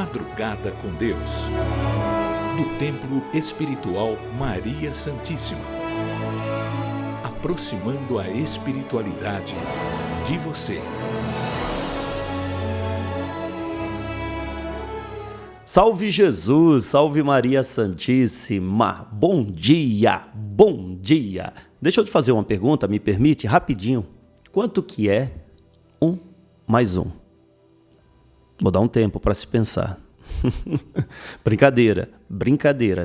Madrugada com Deus, do Templo Espiritual Maria Santíssima, aproximando a espiritualidade de você. Salve Jesus, salve Maria Santíssima, bom dia, bom dia. Deixa eu te fazer uma pergunta, me permite, rapidinho. Quanto que é 1 mais 1? Vou dar um tempo para se pensar. Brincadeira.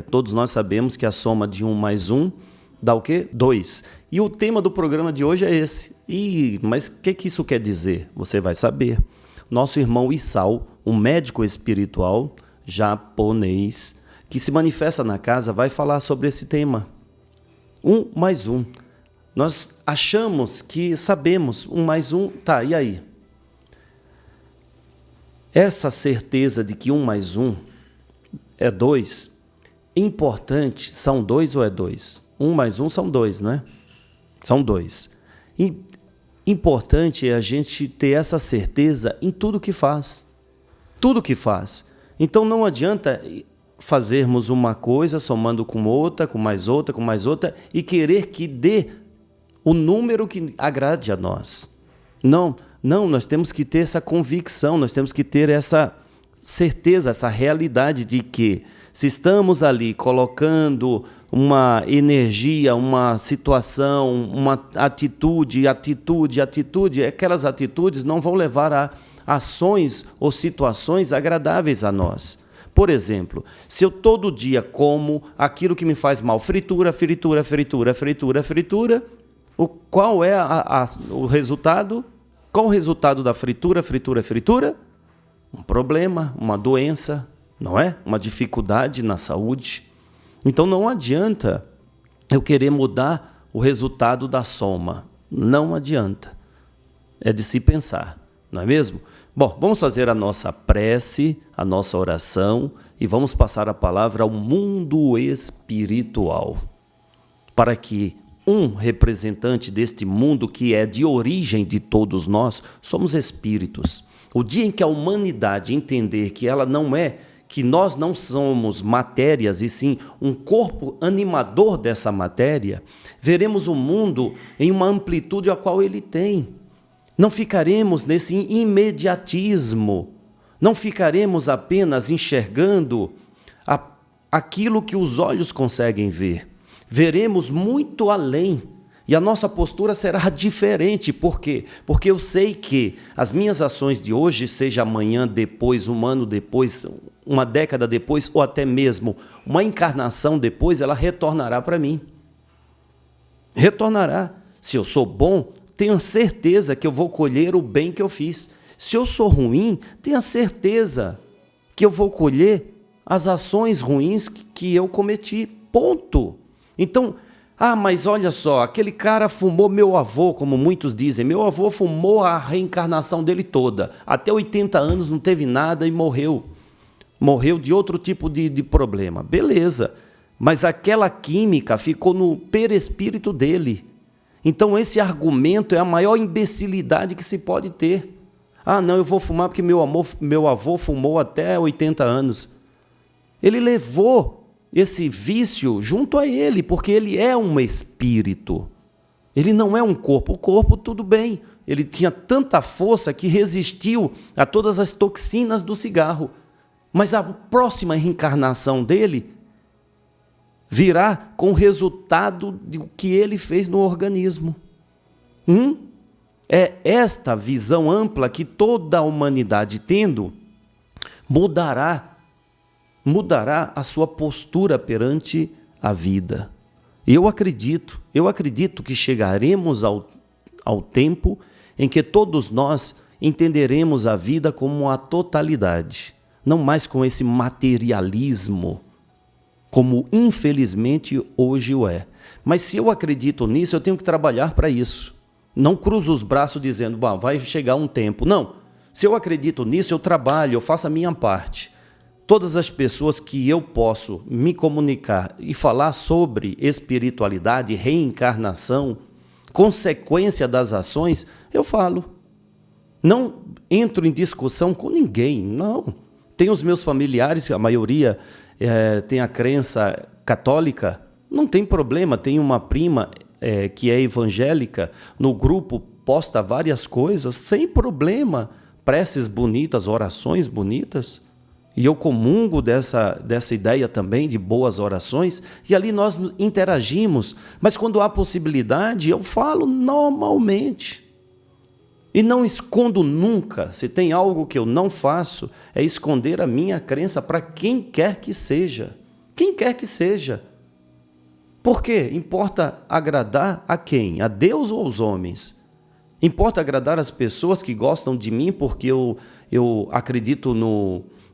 Todos nós sabemos que a soma de 1 mais 1 dá o quê? 2. E o tema do programa de hoje é esse. Mas o que isso quer dizer? Você vai saber. Nosso irmão Isao, um médico espiritual japonês, que se manifesta na casa, vai falar sobre esse tema. 1 mais 1. Nós achamos que sabemos 1 mais 1, tá, e aí? Essa certeza de que 1 mais 1 é 2, importante, são 2 ou é 2? 1 mais 1 são 2, não é? São 2. Importante é a gente ter essa certeza em tudo que faz. Tudo que faz. Então não adianta fazermos uma coisa somando com outra, com mais outra, com mais outra e querer que dê o número que agrade a nós. Não, nós temos que ter essa convicção, nós temos que ter essa certeza, essa realidade de que se estamos ali colocando uma energia, uma situação, uma atitude, aquelas atitudes não vão levar a ações ou situações agradáveis a nós. Por exemplo, se eu todo dia como aquilo que me faz mal, fritura, qual é o resultado? Qual o resultado da fritura? Um problema, uma doença, não é? Uma dificuldade na saúde. Então não adianta eu querer mudar o resultado da soma. Não adianta. É de se pensar, não é mesmo? Bom, vamos fazer a nossa prece, a nossa oração e vamos passar a palavra ao mundo espiritual. Para que um representante deste mundo que é de origem de todos nós, somos espíritos. O dia em que a humanidade entender que ela não é, que nós não somos matérias e sim um corpo animador dessa matéria, veremos o mundo em uma amplitude a qual ele tem. Não ficaremos nesse imediatismo, não ficaremos apenas enxergando aquilo que os olhos conseguem ver. Veremos muito além e a nossa postura será diferente. Por quê? Porque eu sei que as minhas ações de hoje, seja amanhã, depois, um ano depois, uma década depois ou até mesmo uma encarnação depois, ela retornará para mim. Retornará. Se eu sou bom, tenha certeza que eu vou colher o bem que eu fiz. Se eu sou ruim, tenha certeza que eu vou colher as ações ruins que eu cometi. Ponto. Então, mas olha só, aquele cara fumou meu avô, como muitos dizem. Meu avô fumou a reencarnação dele toda. Até 80 anos não teve nada e morreu. Morreu de outro tipo de problema. Beleza, mas aquela química ficou no perispírito dele. Então esse argumento é a maior imbecilidade que se pode ter. Não, eu vou fumar porque meu avô fumou até 80 anos. Ele levou esse vício junto a ele, porque ele é um espírito. Ele não é um corpo. O corpo, tudo bem. Ele tinha tanta força que resistiu a todas as toxinas do cigarro. Mas a próxima reencarnação dele virá com o resultado do que ele fez no organismo. É esta visão ampla que toda a humanidade tendo, mudará a sua postura perante a vida. Eu acredito que chegaremos ao tempo em que todos nós entenderemos a vida como uma totalidade, não mais com esse materialismo, como infelizmente hoje o é. Mas se eu acredito nisso, eu tenho que trabalhar para isso. Não cruzo os braços dizendo, vai chegar um tempo. Não, se eu acredito nisso, eu trabalho, eu faço a minha parte. Todas as pessoas que eu posso me comunicar e falar sobre espiritualidade, reencarnação, consequência das ações, eu falo. Não entro em discussão com ninguém, não. Tem os meus familiares, a maioria tem a crença católica, não tem problema. Tem uma prima que é evangélica, no grupo posta várias coisas, sem problema, preces bonitas, orações bonitas. E eu comungo dessa ideia também de boas orações, e ali nós interagimos, mas quando há possibilidade, eu falo normalmente. E não escondo nunca. Se tem algo que eu não faço, é esconder a minha crença para quem quer que seja. Quem quer que seja. Por quê? Importa agradar a quem? A Deus ou aos homens? Importa agradar as pessoas que gostam de mim porque eu acredito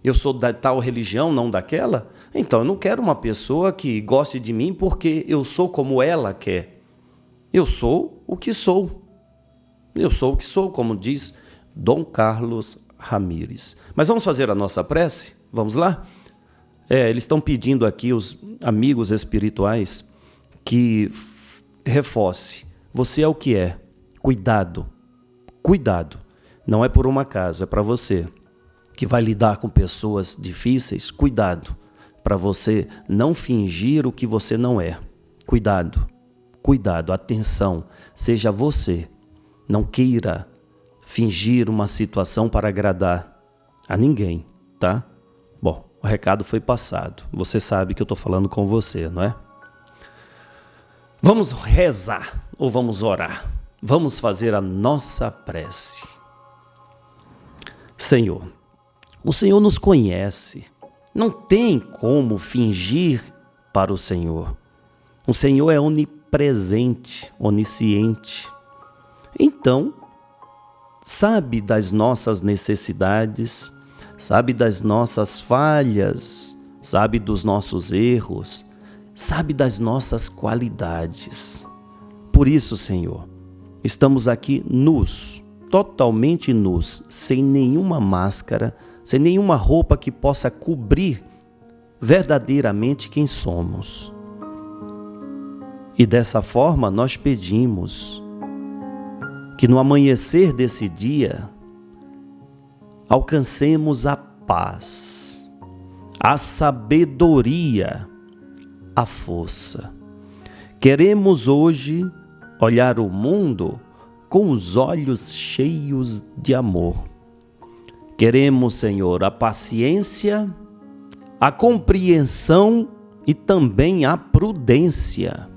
eu sou da tal religião, não daquela? Então, eu não quero uma pessoa que goste de mim porque eu sou como ela quer. Eu sou o que sou. Eu sou o que sou, como diz Dom Carlos Ramírez. Mas vamos fazer a nossa prece? Vamos lá? Eles estão pedindo aqui, os amigos espirituais, que reforce. Você é o que é. Cuidado. Cuidado. Não é por um acaso, é para você que vai lidar com pessoas difíceis. Cuidado. Para você não fingir o que você não é. Cuidado. Cuidado. Atenção. Seja você. Não queira fingir uma situação para agradar a ninguém, tá? Bom, o recado foi passado. Você sabe que eu estou falando com você, não é? Vamos rezar ou vamos orar? Vamos fazer a nossa prece. Senhor, o Senhor nos conhece. Não tem como fingir para o Senhor. O Senhor é onipresente, onisciente. Então, sabe das nossas necessidades, sabe das nossas falhas, sabe dos nossos erros, sabe das nossas qualidades. Por isso, Senhor, estamos aqui nus, totalmente nus, sem nenhuma máscara, sem nenhuma roupa que possa cobrir verdadeiramente quem somos. E dessa forma nós pedimos que no amanhecer desse dia alcancemos a paz, a sabedoria, a força. Queremos hoje olhar o mundo com os olhos cheios de amor. Queremos, Senhor, a paciência, a compreensão e também a prudência.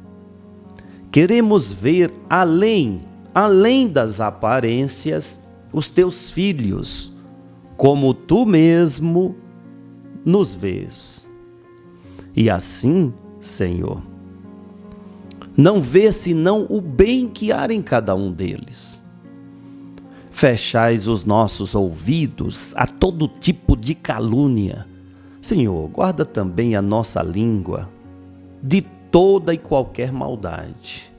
Queremos ver além das aparências, os teus filhos, como tu mesmo nos vês. E assim, Senhor, não vê senão o bem que há em cada um deles. Fechais os nossos ouvidos a todo tipo de calúnia. Senhor, guarda também a nossa língua de toda e qualquer maldade,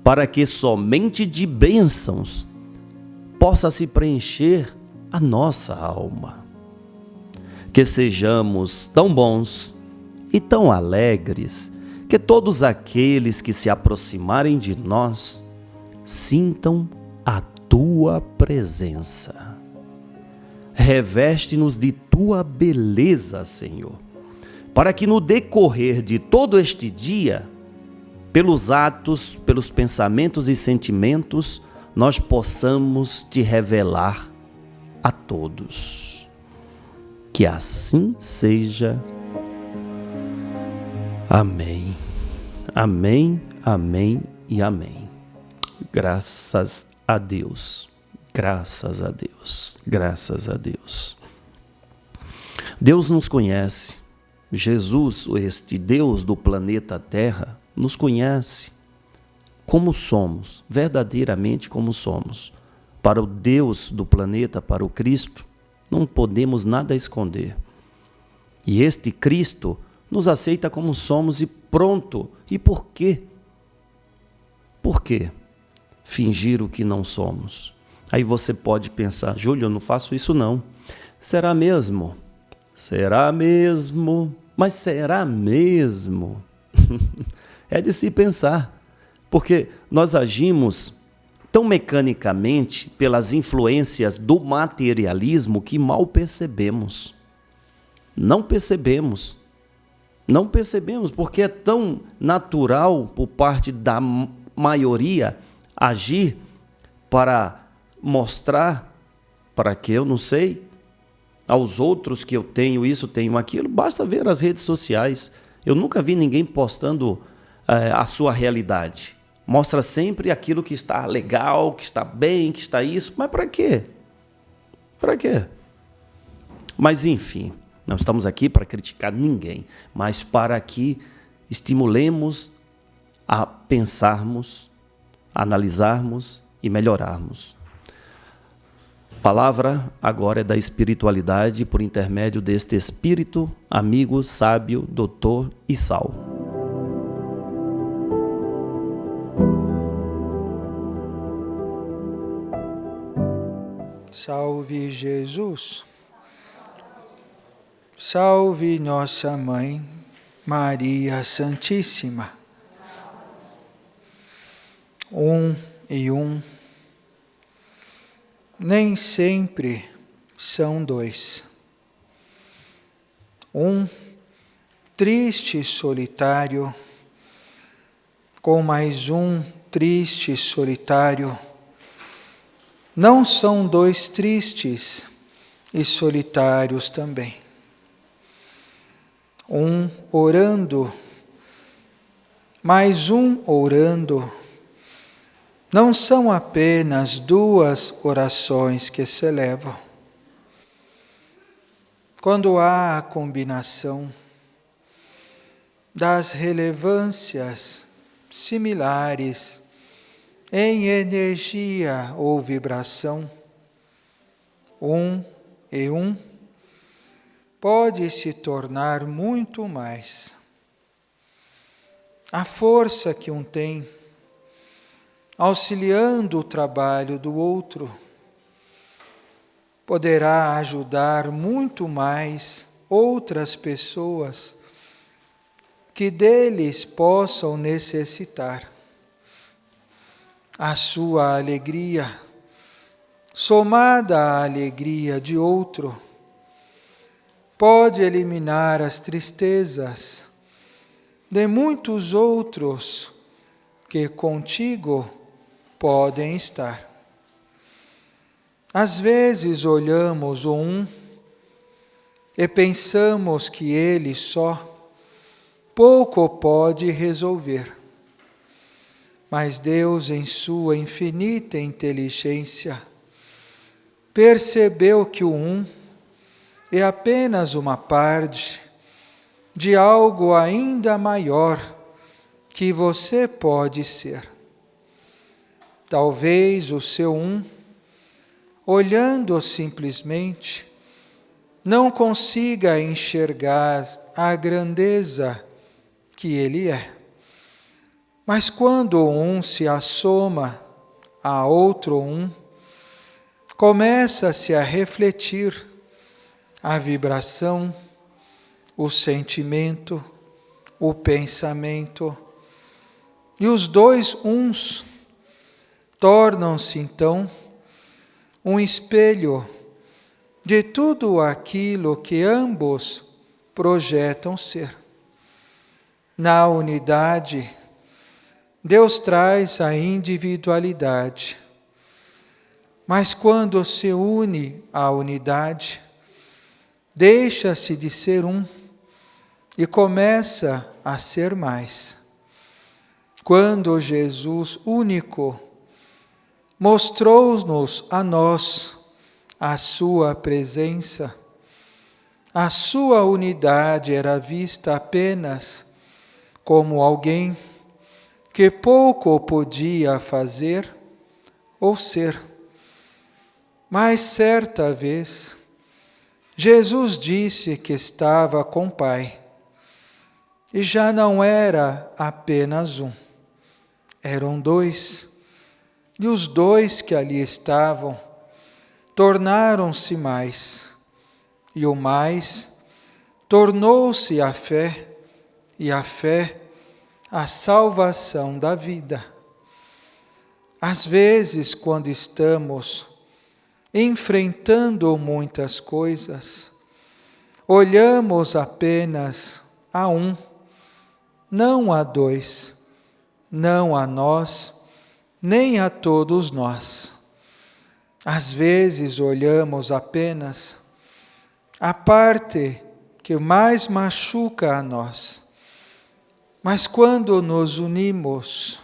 para que somente de bênçãos possa se preencher a nossa alma. Que sejamos tão bons e tão alegres que todos aqueles que se aproximarem de nós sintam a tua presença. Reveste-nos de tua beleza, Senhor, para que no decorrer de todo este dia, pelos atos, pelos pensamentos e sentimentos, nós possamos te revelar a todos. Que assim seja. Amém. Amém, amém e amém. Graças a Deus. Graças a Deus. Graças a Deus. Deus nos conhece. Jesus, este Deus do planeta Terra, nos conhece como somos, verdadeiramente como somos. Para o Deus do planeta, para o Cristo, não podemos nada esconder. E este Cristo nos aceita como somos e pronto. E por quê? Por quê fingir o que não somos? Aí você pode pensar, Júlio, eu não faço isso não. Será mesmo? Será mesmo? Mas será mesmo? É de se pensar, porque nós agimos tão mecanicamente pelas influências do materialismo que mal percebemos. Não percebemos. Não percebemos porque é tão natural por parte da maioria agir para mostrar para que eu não sei aos outros que eu tenho isso, tenho aquilo. Basta ver as redes sociais. Eu nunca vi ninguém postando a sua realidade. Mostra sempre aquilo que está legal, que está bem, que está isso. Mas para quê? Para quê? Mas enfim, não estamos aqui para criticar ninguém, mas para que estimulemos a pensarmos, analisarmos e melhorarmos. A palavra agora é da espiritualidade por intermédio deste espírito, amigo, sábio, doutor e sal. Salve Jesus, salve nossa Mãe, Maria Santíssima. Um e um, nem sempre são dois. Um triste e solitário, com mais um triste e solitário, não são dois tristes e solitários também. Um orando, mais um orando, não são apenas duas orações que se elevam. Quando há a combinação das relevâncias similares em energia ou vibração, um e um, pode se tornar muito mais. A força que um tem, auxiliando o trabalho do outro, poderá ajudar muito mais outras pessoas que deles possam necessitar. A sua alegria, somada à alegria de outro, pode eliminar as tristezas de muitos outros que contigo podem estar. Às vezes olhamos um e pensamos que ele só pouco pode resolver. Mas Deus, em sua infinita inteligência, percebeu que o um é apenas uma parte de algo ainda maior que você pode ser. Talvez o seu um, olhando simplesmente, não consiga enxergar a grandeza que ele é. Mas quando um se assoma a outro um, começa-se a refletir a vibração, o sentimento, o pensamento, e os dois uns tornam-se então um espelho de tudo aquilo que ambos projetam ser. Na unidade, Deus traz a individualidade, mas quando se une à unidade, deixa-se de ser um e começa a ser mais. Quando Jesus único mostrou-nos a nós a sua presença, a sua unidade era vista apenas como alguém que pouco podia fazer ou ser. Mas certa vez, Jesus disse que estava com o Pai, e já não era apenas um, eram dois, e os dois que ali estavam tornaram-se mais, e o mais tornou-se a fé, e a fé a salvação da vida. Às vezes, quando estamos enfrentando muitas coisas, olhamos apenas a um, não a dois, não a nós, nem a todos nós. Às vezes olhamos apenas a parte que mais machuca a nós. Mas quando nos unimos,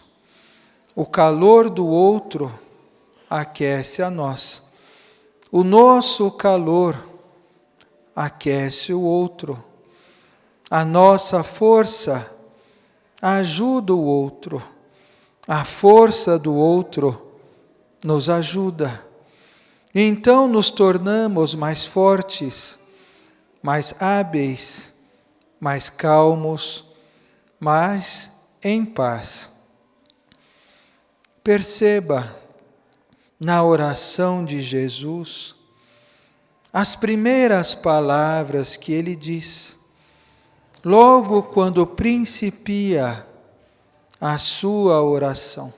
o calor do outro aquece a nós. O nosso calor aquece o outro. A nossa força ajuda o outro. A força do outro nos ajuda. Então nos tornamos mais fortes, mais hábeis, mais calmos, mais em paz. Perceba na oração de Jesus as primeiras palavras que ele diz, logo quando principia a sua oração.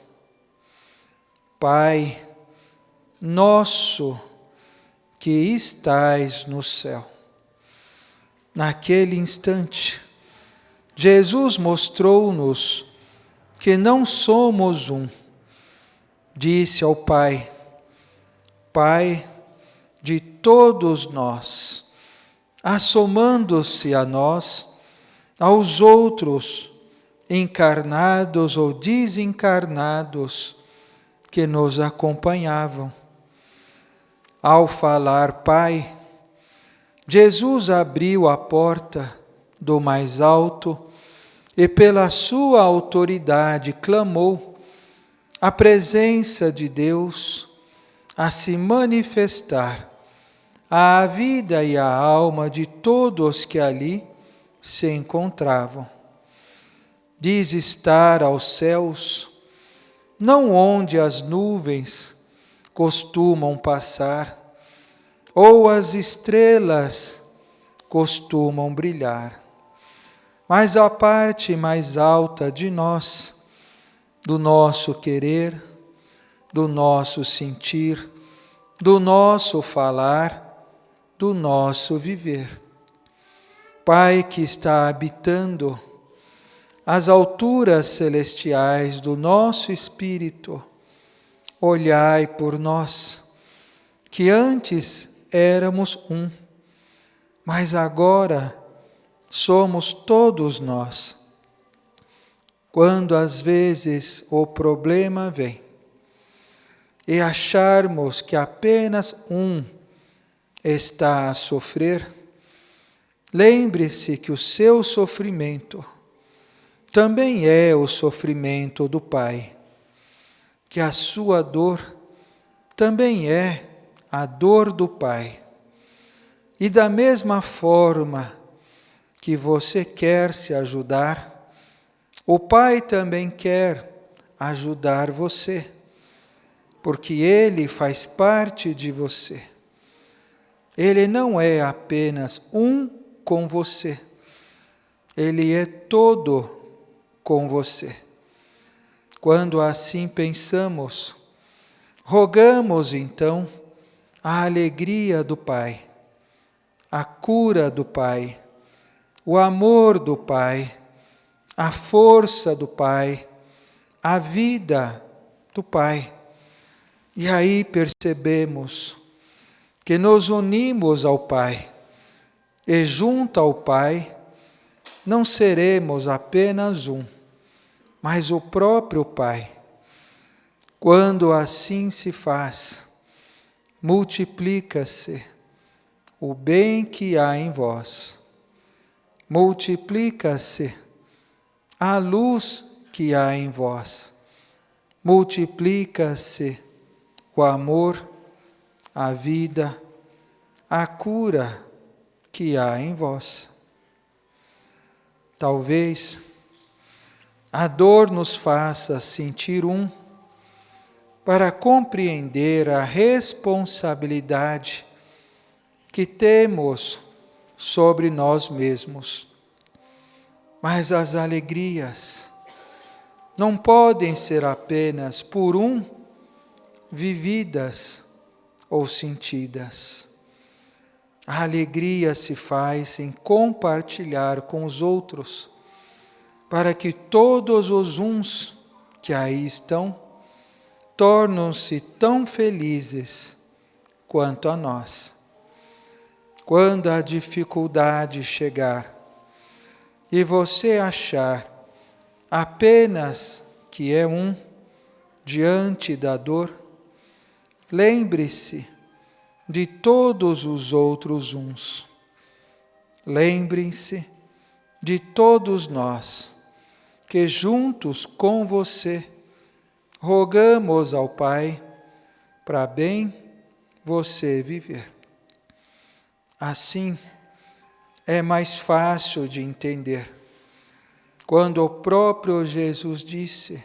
Pai nosso que estais no céu. Naquele instante, Jesus mostrou-nos que não somos um. Disse ao Pai, Pai de todos nós, assomando-se a nós, aos outros, encarnados ou desencarnados, que nos acompanhavam. Ao falar Pai, Jesus abriu a porta do mais alto e pela sua autoridade clamou a presença de Deus a se manifestar à vida e à alma de todos que ali se encontravam. Diz estar aos céus, não onde as nuvens costumam passar, ou as estrelas costumam brilhar, mas a parte mais alta de nós, do nosso querer, do nosso sentir, do nosso falar, do nosso viver. Pai que está habitando as alturas celestiais do nosso espírito, olhai por nós, que antes éramos um, mas agora somos todos nós. Quando às vezes o problema vem e acharmos que apenas um está a sofrer, lembre-se que o seu sofrimento também é o sofrimento do Pai, que a sua dor também é a dor do Pai. E da mesma forma que você quer se ajudar, o Pai também quer ajudar você, porque Ele faz parte de você. Ele não é apenas um com você, Ele é todo com você. Quando assim pensamos, rogamos então a alegria do Pai, a cura do Pai, o amor do Pai, a força do Pai, a vida do Pai. E aí percebemos que nos unimos ao Pai, e junto ao Pai não seremos apenas um, mas o próprio Pai. Quando assim se faz, multiplica-se o bem que há em vós, multiplica-se a luz que há em vós, multiplica-se o amor, a vida, a cura que há em vós. Talvez a dor nos faça sentir um, para compreender a responsabilidade que temos sobre nós mesmos. Mas as alegrias não podem ser apenas por um vividas ou sentidas. A alegria se faz em compartilhar com os outros, para que todos os uns que aí estão tornam-se tão felizes quanto a nós. Quando a dificuldade chegar e você achar apenas que é um diante da dor, lembre-se de todos os outros uns. Lembrem-se de todos nós, que juntos com você rogamos ao Pai para bem você viver. Assim, é mais fácil de entender quando o próprio Jesus disse: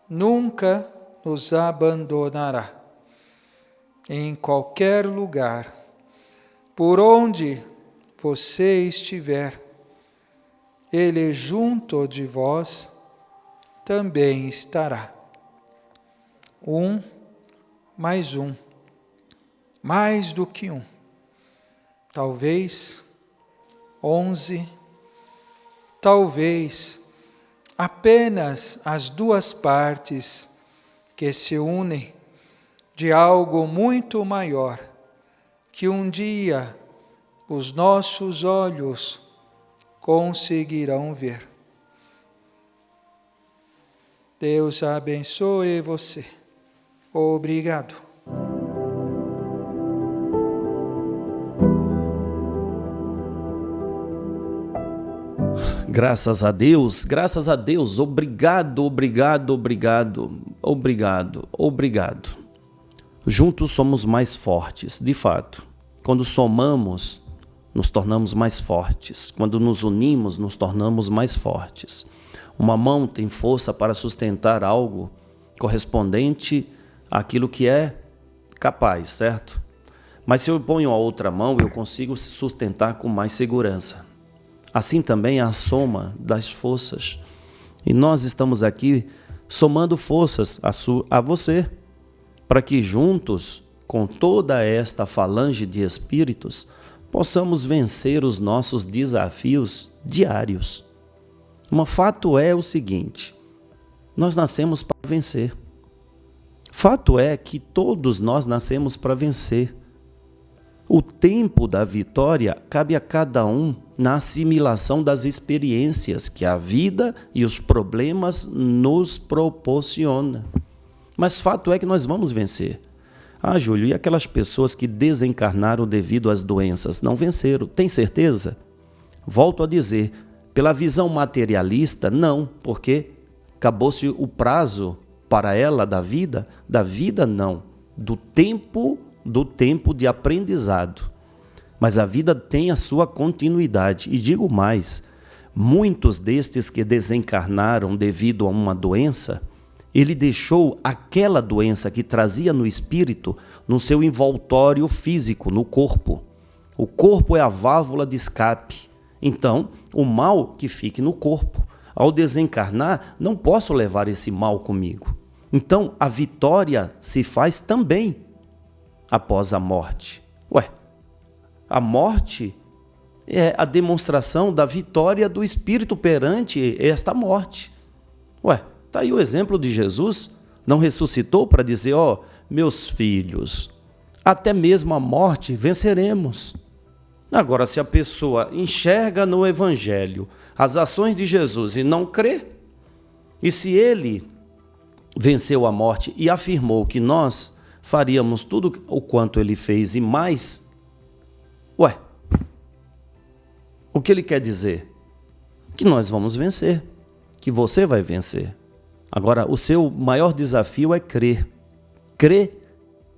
nunca nos abandonará. Em qualquer lugar, por onde você estiver, Ele junto de vós também estará. Um mais um, mais do que um. Talvez 11, talvez apenas as duas partes que se unem de algo muito maior, que um dia os nossos olhos conseguirão ver. Deus abençoe você. Obrigado. Graças a Deus, obrigado, obrigado, obrigado, obrigado, obrigado. Juntos somos mais fortes, de fato. Quando somamos, nos tornamos mais fortes. Quando nos unimos, nos tornamos mais fortes. Uma mão tem força para sustentar algo correspondente àquilo que é capaz, certo? Mas se eu ponho a outra mão, eu consigo sustentar com mais segurança. Assim também é a soma das forças. E nós estamos aqui somando forças a você, para que juntos, com toda esta falange de espíritos, possamos vencer os nossos desafios diários. Um fato é o seguinte: nós nascemos para vencer. Fato é que todos nós nascemos para vencer. O tempo da vitória cabe a cada um na assimilação das experiências que a vida e os problemas nos proporcionam. Mas fato é que nós vamos vencer. Ah, Júlio, e aquelas pessoas que desencarnaram devido às doenças não venceram? Tem certeza? Volto a dizer, pela visão materialista, não, porque acabou-se o prazo para ela da vida não, do tempo de aprendizado. Mas a vida tem a sua continuidade. E digo mais, muitos destes que desencarnaram devido a uma doença, ele deixou aquela doença que trazia no espírito, no seu envoltório físico, no corpo. O corpo é a válvula de escape. Então, o mal que fique no corpo. Ao desencarnar, não posso levar esse mal comigo. Então, a vitória se faz também após a morte. A morte é a demonstração da vitória do espírito perante esta morte. Está aí o exemplo de Jesus. Não ressuscitou para dizer, meus filhos, até mesmo a morte venceremos. Agora, se a pessoa enxerga no Evangelho as ações de Jesus e não crê, e se ele venceu a morte e afirmou que nós faríamos tudo o quanto ele fez e mais, o que ele quer dizer? Que nós vamos vencer, que você vai vencer. Agora, o seu maior desafio é crer. Crer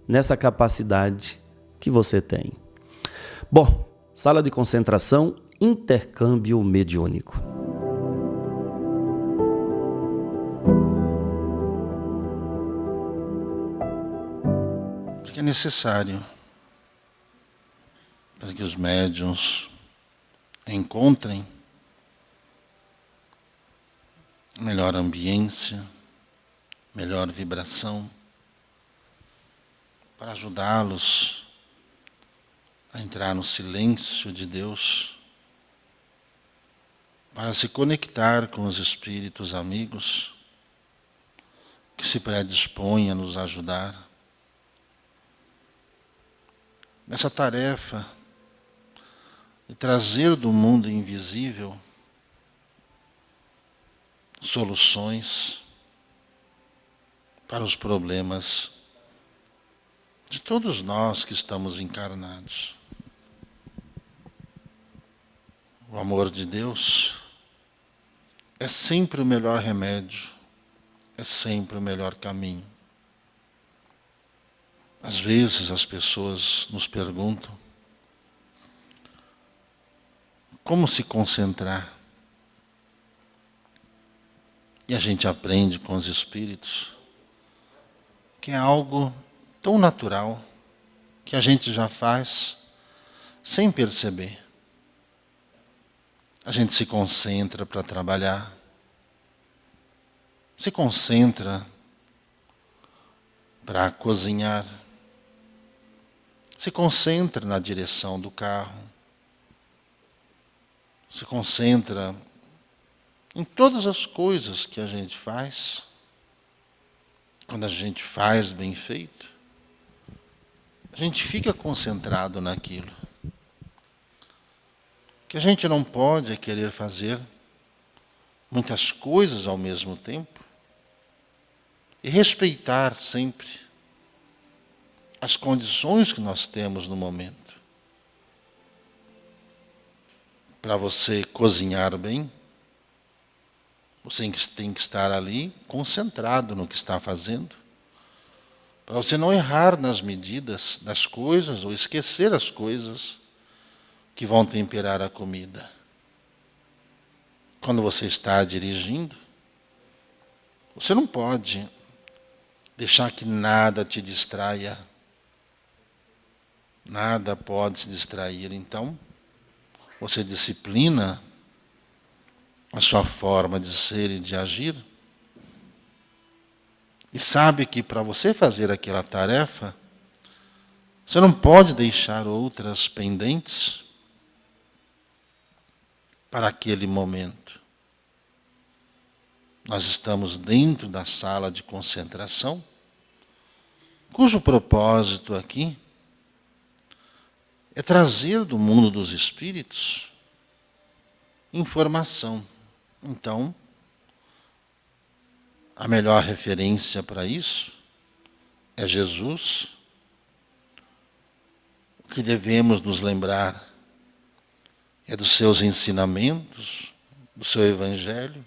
nessa capacidade que você tem. Bom, sala de concentração, intercâmbio mediúnico. Porque é necessário para que os médiuns encontrem melhor ambiência, melhor vibração, para ajudá-los a entrar no silêncio de Deus, para se conectar com os espíritos amigos que se predispõem a nos ajudar nessa tarefa de trazer do mundo invisível soluções para os problemas de todos nós que estamos encarnados. O amor de Deus é sempre o melhor remédio, é sempre o melhor caminho. Às vezes as pessoas nos perguntam como se concentrar. E a gente aprende com os espíritos que é algo tão natural que a gente já faz sem perceber. A gente se concentra para trabalhar, se concentra para cozinhar, se concentra na direção do carro, se concentra em todas as coisas que a gente faz. Quando a gente faz bem feito, a gente fica concentrado naquilo. O que a gente não pode é querer fazer muitas coisas ao mesmo tempo e respeitar sempre as condições que nós temos no momento. Para você cozinhar bem, você tem que estar ali concentrado no que está fazendo, para você não errar nas medidas das coisas ou esquecer as coisas que vão temperar a comida. Quando você está dirigindo, você não pode deixar que nada te distraia. Nada pode se distrair. Então, você disciplina a sua forma de ser e de agir, e sabe que para você fazer aquela tarefa, você não pode deixar outras pendentes para aquele momento. Nós estamos dentro da sala de concentração, cujo propósito aqui é trazer do mundo dos espíritos informação. Então, a melhor referência para isso é Jesus. O que devemos nos lembrar é dos seus ensinamentos, do seu Evangelho.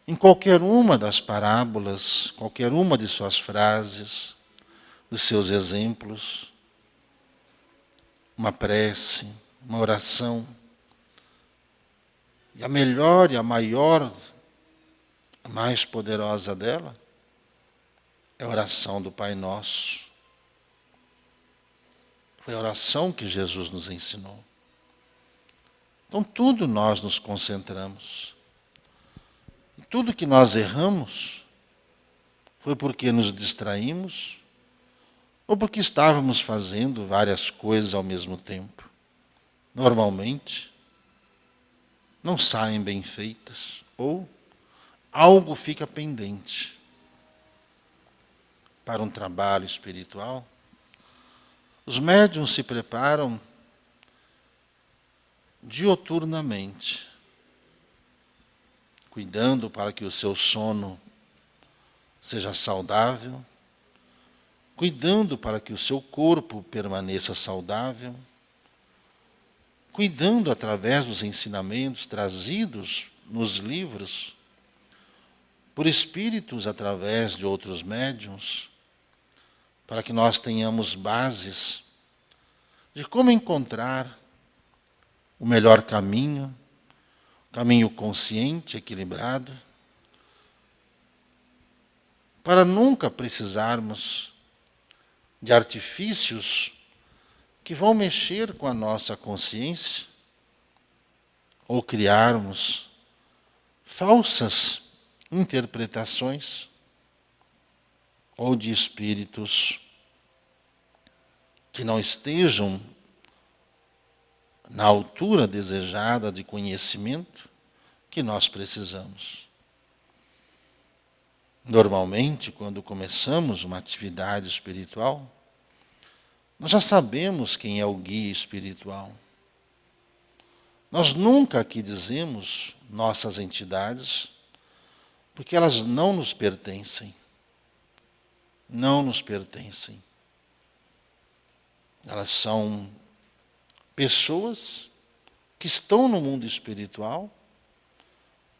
Em qualquer uma das parábolas, qualquer uma de suas frases, dos seus exemplos, uma prece, uma oração. E a melhor e a maior, a mais poderosa dela, é a oração do Pai Nosso. Foi a oração que Jesus nos ensinou. Então, tudo nós nos concentramos. E tudo que nós erramos foi porque nos distraímos ou porque estávamos fazendo várias coisas ao mesmo tempo. Normalmente, não saem bem feitas ou algo fica pendente. Para um trabalho espiritual, os médiuns se preparam dioturnamente, cuidando para que o seu sono seja saudável, cuidando para que o seu corpo permaneça saudável, cuidando através dos ensinamentos trazidos nos livros, por espíritos através de outros médiuns, para que nós tenhamos bases de como encontrar o melhor caminho, caminho consciente, equilibrado, para nunca precisarmos de artifícios que vão mexer com a nossa consciência ou criarmos falsas interpretações ou de espíritos que não estejam na altura desejada de conhecimento que nós precisamos. Normalmente, quando começamos uma atividade espiritual, nós já sabemos quem é o guia espiritual. Nós nunca aqui dizemos nossas entidades, porque elas não nos pertencem. Não nos pertencem. Elas são pessoas que estão no mundo espiritual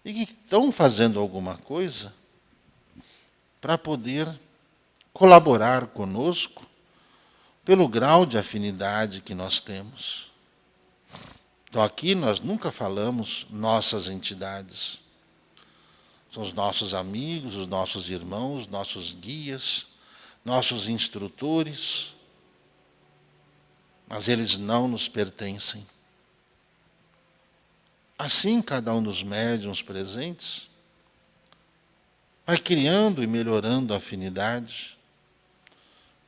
e que estão fazendo alguma coisa para poder colaborar conosco pelo grau de afinidade que nós temos. Então aqui nós nunca falamos nossas entidades. São os nossos amigos, os nossos irmãos, nossos guias, nossos instrutores, mas eles não nos pertencem. Assim, cada um dos médiuns presentes vai criando e melhorando a afinidade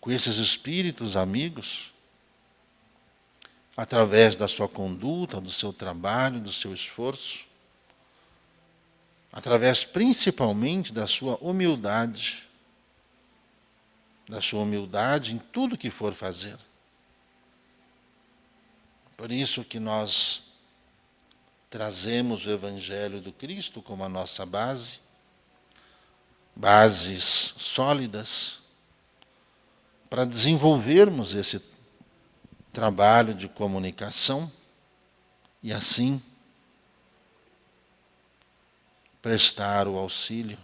com esses espíritos amigos, através da sua conduta, do seu trabalho, do seu esforço, através principalmente da sua humildade em tudo que for fazer. Por isso que nós trazemos o Evangelho do Cristo como a nossa base, bases sólidas, para desenvolvermos esse trabalho de comunicação e assim prestar o auxílio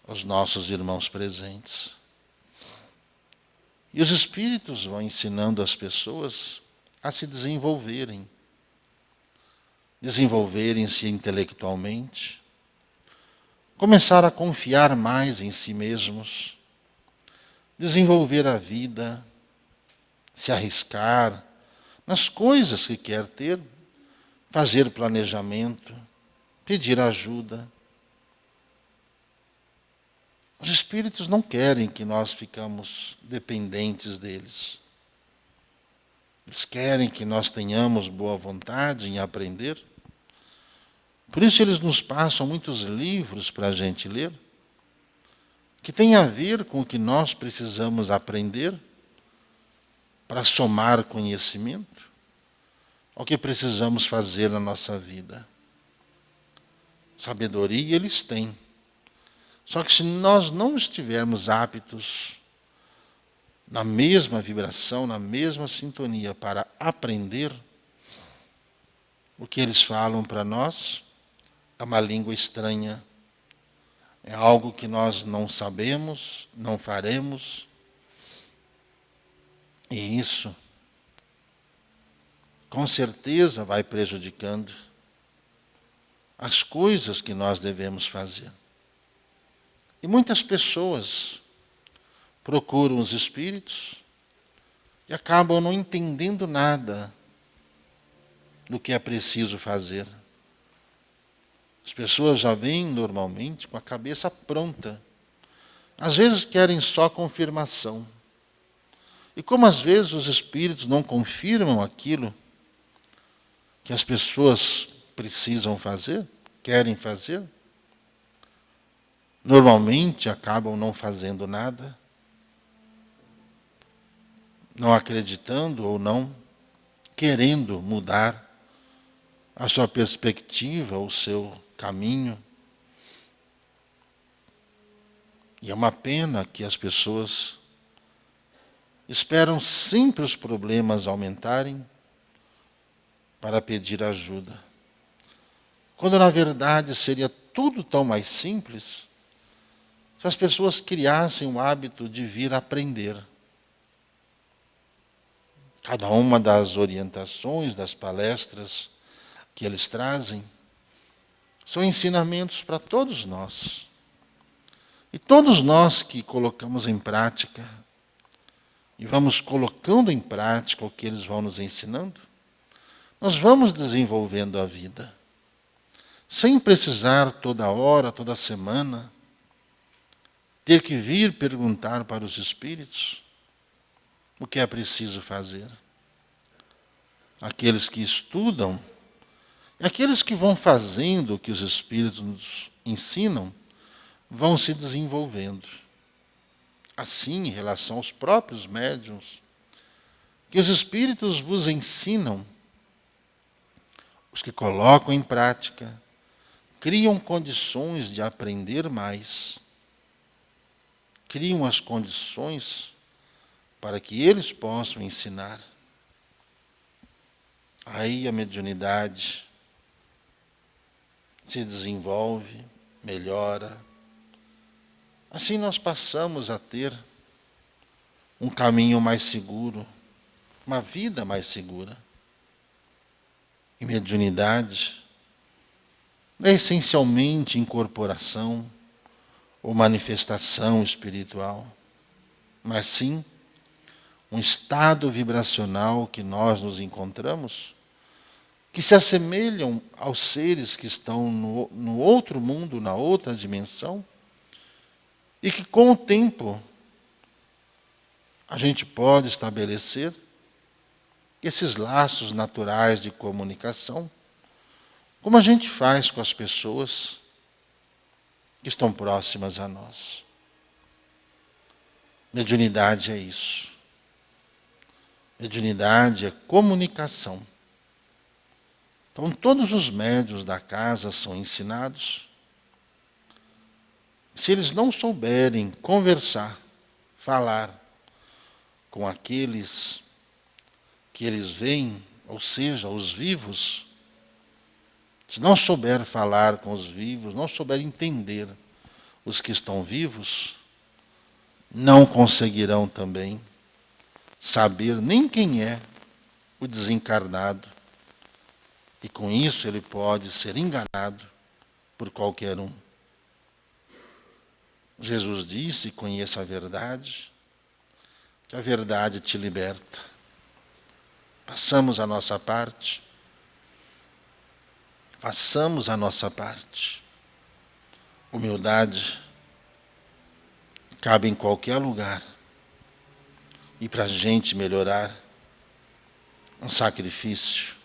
aos nossos irmãos presentes. E os espíritos vão ensinando as pessoas a se desenvolverem-se intelectualmente, começar a confiar mais em si mesmos, desenvolver a vida, se arriscar nas coisas que quer ter, fazer planejamento, pedir ajuda. Os espíritos não querem que nós ficamos dependentes deles. Eles querem que nós tenhamos boa vontade em aprender. Por isso eles nos passam muitos livros para a gente ler, que tem a ver com o que nós precisamos aprender para somar conhecimento ao que precisamos fazer na nossa vida. Sabedoria eles têm. Só que se nós não estivermos aptos na mesma vibração, na mesma sintonia para aprender, o que eles falam para nós é uma língua estranha. É algo que nós não sabemos, não faremos. E isso, com certeza, vai prejudicando as coisas que nós devemos fazer. E muitas pessoas procuram os espíritos e acabam não entendendo nada do que é preciso fazer. As pessoas já vêm normalmente com a cabeça pronta. Às vezes querem só confirmação. E como às vezes os espíritos não confirmam aquilo que as pessoas precisam fazer, querem fazer, normalmente acabam não fazendo nada, não acreditando ou não querendo mudar a sua perspectiva, o seu caminho. E é uma pena que as pessoas esperam sempre os problemas aumentarem para pedir ajuda. Quando na verdade seria tudo tão mais simples se as pessoas criassem o hábito de vir aprender. Cada uma das orientações, das palestras que eles trazem, são ensinamentos para todos nós. E todos nós que colocamos em prática, e vamos colocando em prática o que eles vão nos ensinando, nós vamos desenvolvendo a vida. Sem precisar toda hora, toda semana, ter que vir perguntar para os espíritos o que é preciso fazer. aqueles que estudam, e aqueles que vão fazendo o que os Espíritos nos ensinam, vão se desenvolvendo. Assim, em relação aos próprios médiuns, que os Espíritos vos ensinam, os que colocam em prática, criam condições de aprender mais, criam as condições para que eles possam ensinar. Aí a mediunidade se desenvolve, melhora. Assim nós passamos a ter um caminho mais seguro, uma vida mais segura. E mediunidade é essencialmente incorporação ou manifestação espiritual, mas sim um estado vibracional que nós nos encontramos, que se assemelham aos seres que estão no outro mundo, na outra dimensão, e que com o tempo a gente pode estabelecer esses laços naturais de comunicação, como a gente faz com as pessoas que estão próximas a nós. Mediunidade é isso. Mediunidade é comunicação. Então, todos os médiuns da casa são ensinados. Se eles não souberem conversar, falar com aqueles que eles veem, ou seja, os vivos, se não souber falar com os vivos, não souber entender os que estão vivos, não conseguirão também saber nem quem é o desencarnado. E com isso ele pode ser enganado por qualquer um. Jesus disse, conheça a verdade, que a verdade te liberta. Passamos a nossa parte. Façamos a nossa parte. Humildade cabe em qualquer lugar. E para a gente melhorar, um sacrifício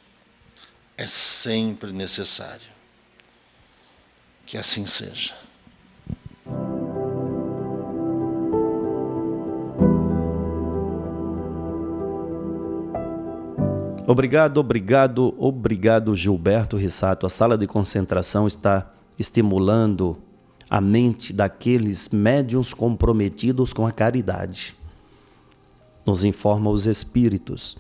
é sempre necessário. Que assim seja. Obrigado, Gilberto Rissato. A sala de concentração está estimulando a mente daqueles médiuns comprometidos com a caridade. Nos informa os espíritos.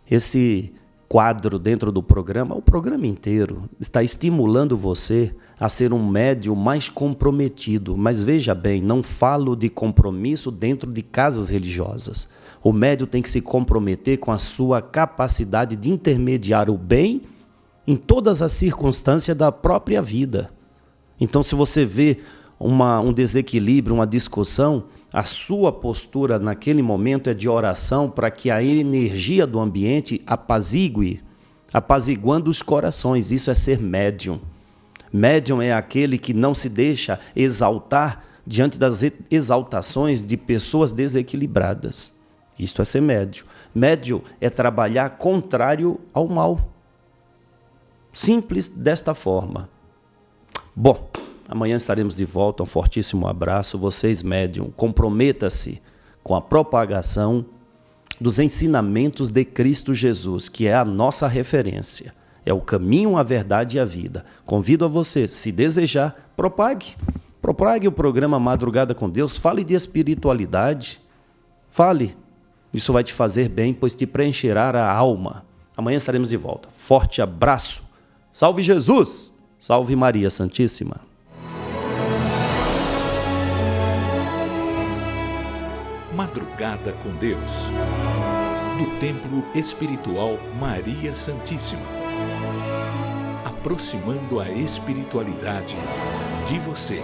Esse quadro dentro do programa, o programa inteiro, está estimulando você a ser um médium mais comprometido. Mas veja bem, não falo de compromisso dentro de casas religiosas. O médium tem que se comprometer com a sua capacidade de intermediar o bem em todas as circunstâncias da própria vida. Então, se você vê um desequilíbrio, uma discussão, a sua postura naquele momento é de oração para que a energia do ambiente apazigue, apaziguando os corações. Isso é ser médium. Médium é aquele que não se deixa exaltar diante das exaltações de pessoas desequilibradas. Isto é ser médium. Médium é trabalhar contrário ao mal. Simples desta forma. Bom, amanhã estaremos de volta. Um fortíssimo abraço. Vocês, médium, comprometa-se com a propagação dos ensinamentos de Cristo Jesus, que é a nossa referência. É o caminho, a verdade e a vida. Convido a você, se desejar, propague. Propague o programa Madrugada com Deus. Fale de espiritualidade. Fale. Isso vai te fazer bem, pois te preencherá a alma. Amanhã estaremos de volta. Forte abraço. Salve Jesus! Salve Maria Santíssima! Madrugada com Deus, do Templo Espiritual Maria Santíssima. Aproximando a espiritualidade de você.